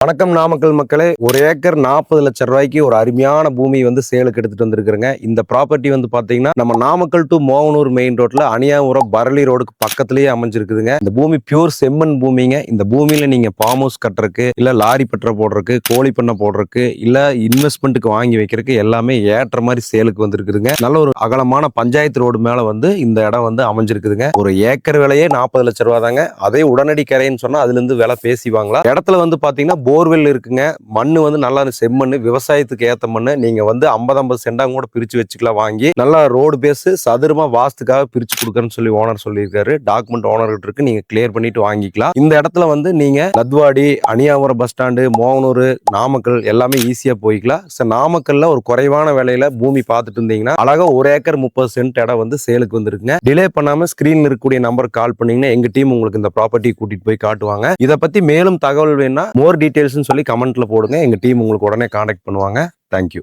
வணக்கம் நாமக்கல் மக்களே. ஒரு ஏக்கர் 40 லட்சம் ரூபாய்க்கு ஒரு அருமையான பூமி வந்து சேலுக்கு எடுத்துட்டு வந்திருக்கிறேங்க. இந்த ப்ராப்பர்ட்டி வந்து பாத்தீங்கன்னா நம்ம நாமக்கல் டு மோகனூர் மெயின் ரோட்ல அணியாபுரம் பரளி ரோடுக்கு பக்கத்திலேயே அமைஞ்சிருக்குதுங்க. இந்த பூமி பியூர் செம்மண் பூமிங்க. இந்த பூமியில நீங்க ஃபார்ம் ஹவுஸ் கட்டுறதுக்கு, இல்ல லாரி பற்ற போடுறதுக்கு, கோழி பண்ணை போடுறதுக்கு, இல்ல இன்வெஸ்ட்மெண்ட்டுக்கு வாங்கி வைக்கிறதுக்கு எல்லாமே ஏற்ற மாதிரி சேலுக்கு வந்திருக்குதுங்க. நல்ல ஒரு அகலமான பஞ்சாயத்து ரோடு மேல வந்து இந்த இடம் வந்து அமைஞ்சிருக்குதுங்க. ஒரு ஏக்கர் விலையே 40 லட்சம் ரூபா தாங்க. அதே உடனடி கரைன்னு சொன்னா அதுல இருந்து விலை பேசிவாங்களா. இடத்துல வந்து பாத்தீங்கன்னா போர்வெல் இருக்குங்க. மண்ணு வந்து நல்லா செம்மண்ணு, விவசாயத்துக்கு ஏத்த மண்ணு. நீங்க வந்து 50 சென்டா கூட பிரிச்சு வச்சுக்கலாம். வாங்கி நல்லா ரோடு பேஸ் சதுரமா வாஸ்துக்காக பிரிச்சு கொடுக்கறேன்னு சொல்லி ஓனர் சொல்லியிருக்காரு. டாக்குமெண்ட் ஓனர் கிட்ட இருக்கு, நீங்க கிளியர் பண்ணிட்டு வாங்கிக்கலாம். இந்த இடத்துல வந்து நீங்க லத்வாடி, அணியாபுரம் பஸ் ஸ்டாண்டு, மோகனூர், நாமக்கல் எல்லாமே ஈஸியா போய்க்கலாம். நாமக்கல்ல ஒரு குறைவான விலையில பூமி பார்த்துட்டு இருந்தீங்கன்னா அழகா 1 ஏக்கர் 30 சென்ட் இடம் வந்து சேலுக்கு வந்திருக்குங்க. டிலே பண்ணாம ஸ்கிரீன்ல இருக்கக்கூடிய நம்பருக்கு கால் பண்ணீங்கன்னா எங்க டீம் உங்களுக்கு இந்த ப்ராப்பர்ட்டி கூட்டிட்டு போய் காட்டுவாங்க. இதை பத்தி மேலும் தகவல் வேணா மோர் டீடைல்ஸ் சொல்லி கமெண்ட்ல போடுங்க. எங்க டீம் உங்களுக்கு உடனே கான்டாக்ட் பண்ணுவாங்க. தேங்க்யூ.